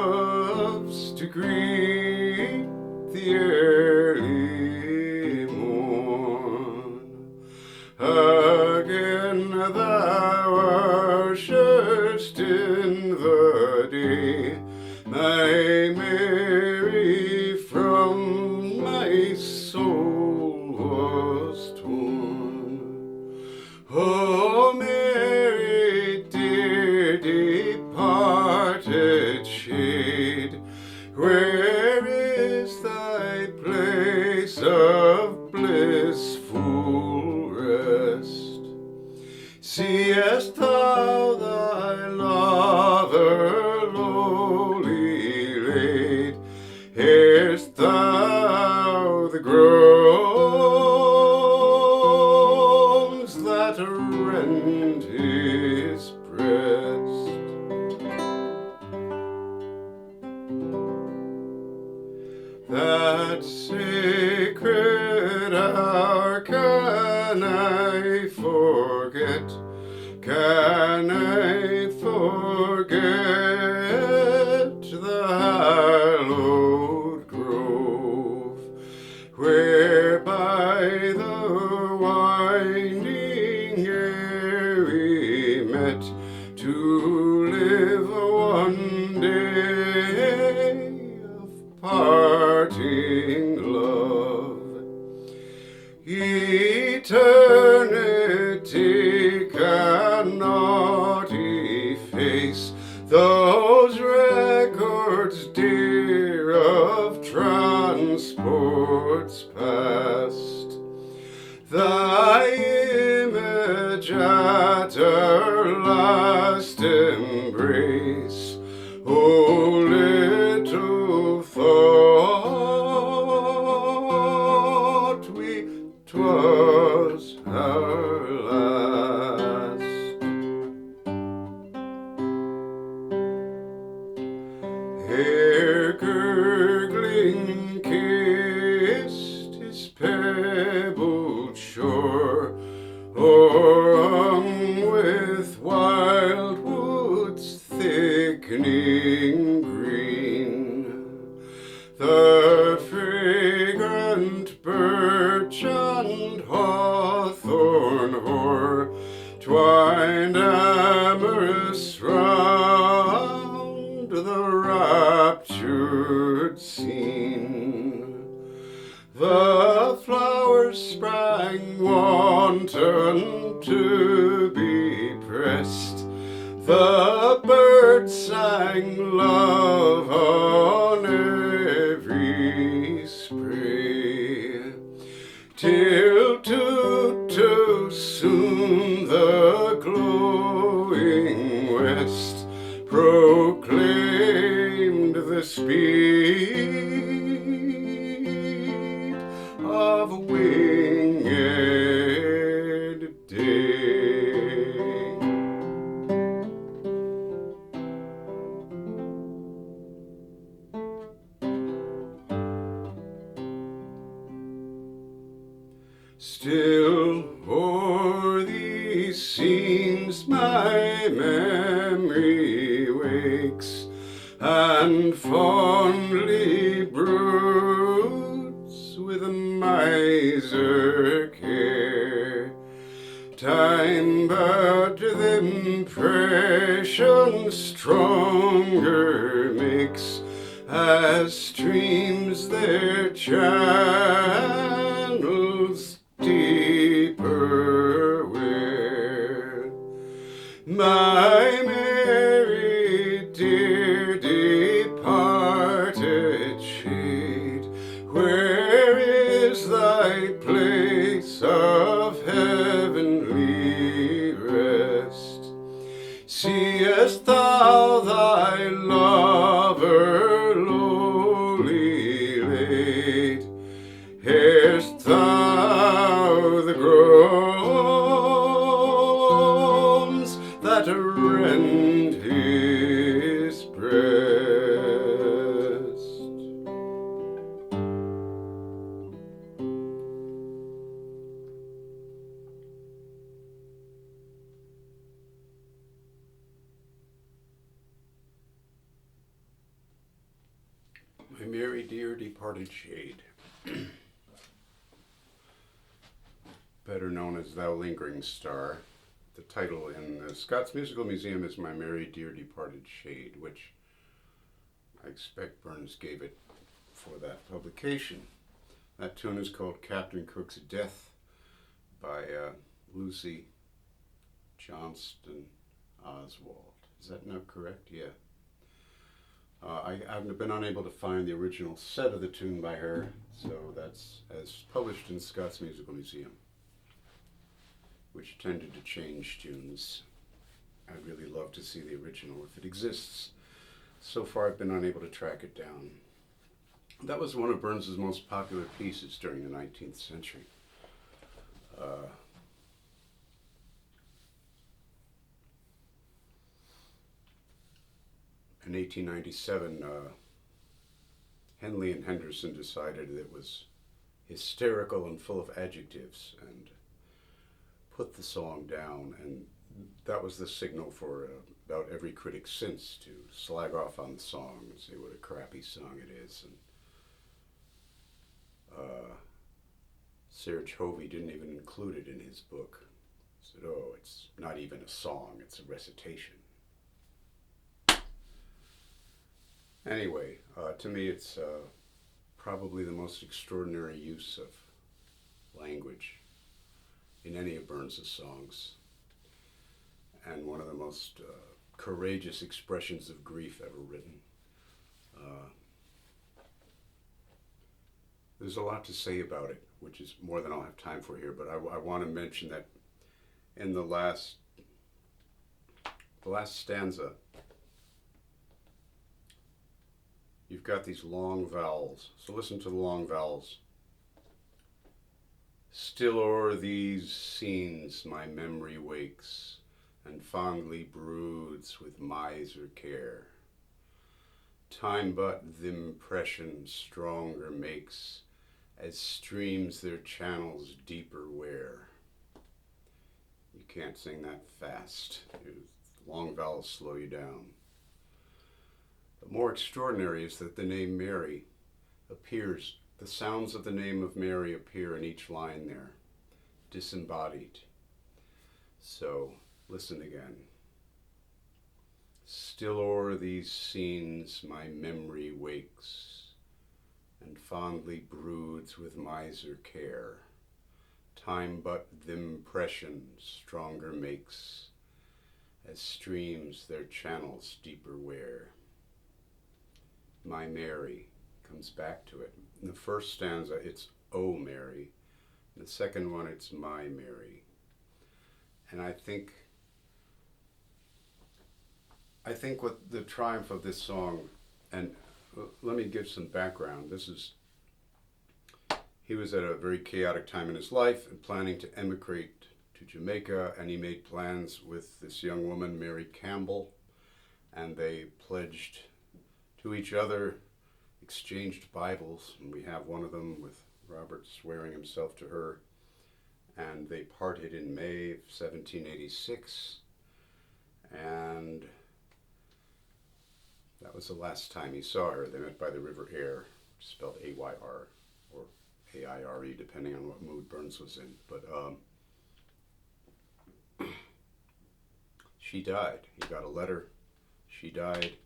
loves to greet the early morn. Again thou usher'st in the day, my Mary from my soul was torn. O Mary, dear departed shade, where is thy place of blissful rest? Seest thou thy lover lowly laid? Hear'st thou the groans that rend his breast? That sacred hour can I forget? Can I forget the hallow'd grove, where by the winding air we met to live one day of parting love? Eternity cannot efface those records dear of transports past. Thy image at our last embrace, oh, little thought we 'twas our last. Ere gurgling kissed his pebbled shore, o'erhung with wild woods thickening green, the fragrant birch and hawthorn hoar twined amorous round the raptur'd scene. The flowers sprang wanton to be prest, the birds sang love on every spray, till too soon the glowing west proclaimed the speed of a winged day. Still o'er these scenes my memory wakes, and fondly broods with miser care. Time but the impression stronger makes, as streams their channels deeper wear. My Mary, dear departed shade, where is thy place of heavenly rest? Seest thou thy lover lowly laid? Hear'st thou the groans that rend his breast? merry dear departed shade, better known as Thou Ling'ring Star. The title in the Scots Musical Museum is My Merry Dear Departed Shade, which I expect Burns gave it for that publication. That tune is called Captain Cook's Death by Lucy Johnston Oswald. Is that not correct? Yeah. I've been unable to find the original set of the tune by her, so that's as published in Scots Musical Museum, which tended to change tunes. I'd really love to see the original if it exists. So far I've been unable to track it down. That was one of Burns's most popular pieces during the 19th century. In 1897, Henley and Henderson decided it was hysterical and full of adjectives and put the song down, and that was the signal for about every critic since to slag off on the song and say what a crappy song it is. And Serge Hovey didn't even include it in his book. He said, oh, it's not even a song, it's a recitation. Anyway, to me it's probably the most extraordinary use of language in any of Burns's songs, and one of the most courageous expressions of grief ever written. There's a lot to say about it, which is more than I'll have time for here, but I want to mention that in the last stanza, you've got these long vowels. So listen to the long vowels. Still o'er these scenes my memory wakes, and fondly broods with miser care. Time but th' impression stronger makes, as streams their channels deeper wear. You can't sing that fast. Long vowels slow you down. But more extraordinary is that the name Mary appears, the sounds of the name of Mary appear in each line there, disembodied. So listen again. Still o'er these scenes my memory wakes, and fondly broods with miser care. Time but th' impression stronger makes, as streams their channels deeper wear. My Mary comes back to it. In the first stanza, it's O Mary. In the second one, it's My Mary. And I think what the triumph of this song, and let me give some background. He was at a very chaotic time in his life and planning to emigrate to Jamaica, and he made plans with this young woman, Mary Campbell, and they pledged to each other, exchanged Bibles, and we have one of them with Robert swearing himself to her, and they parted in May of 1786, and that was the last time he saw her. They met by the River Aire, spelled A-Y-R, or A-I-R-E, depending on what mood Burns was in, but she died. He got a letter, she died.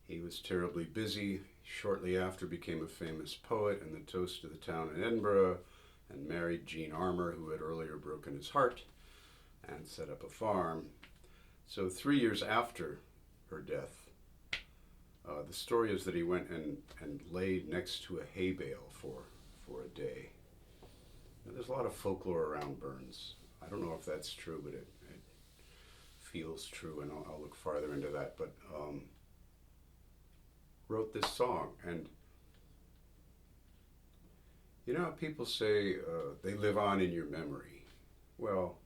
He was terribly busy. Shortly after became a famous poet and the toast of the town in Edinburgh, and married Jean Armour, who had earlier broken his heart, and set up a farm. So 3 years after her death, the story is that he went and laid next to a hay bale for a day. Now, there's a lot of folklore around Burns. I don't know if that's true, but it feels true, and I'll look farther into that. But wrote this song, and you know how people say they live on in your memory. Well,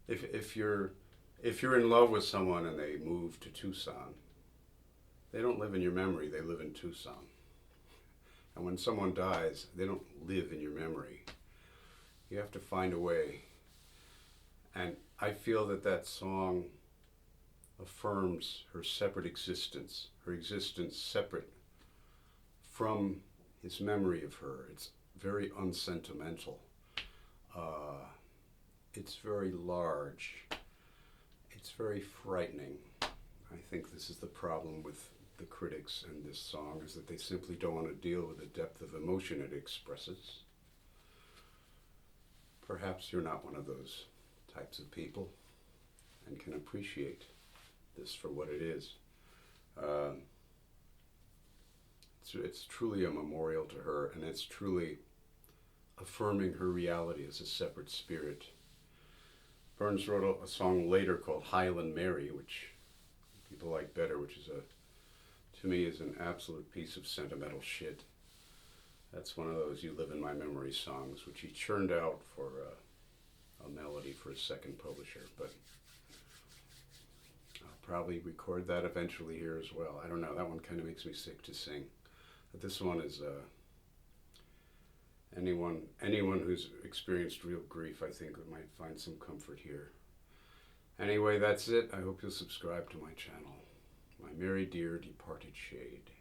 if you're in love with someone and they move to Tucson, they don't live in your memory, they live in Tucson. And when someone dies, they don't live in your memory. You have to find a way. And I feel that song affirms her separate existence, her existence separate from his memory of her. It's very unsentimental. It's very large. It's very frightening. I think this is the problem with the critics and this song, is that they simply don't want to deal with the depth of emotion it expresses. Perhaps you're not one of those types of people and can appreciate this for what it is. It's truly a memorial to her, and it's truly affirming her reality as a separate spirit. Burns wrote a song later called Highland Mary, which people like better, which is to me is an absolute piece of sentimental shit. That's one of those You Live in My Memory songs, which he churned out for a melody for his second publisher, but I'll probably record that eventually here as well. I don't know, that one kind of makes me sick to sing. But this one is anyone who's experienced real grief, I think, might find some comfort here. Anyway, that's it. I hope you'll subscribe to my channel. My merry dear departed shade.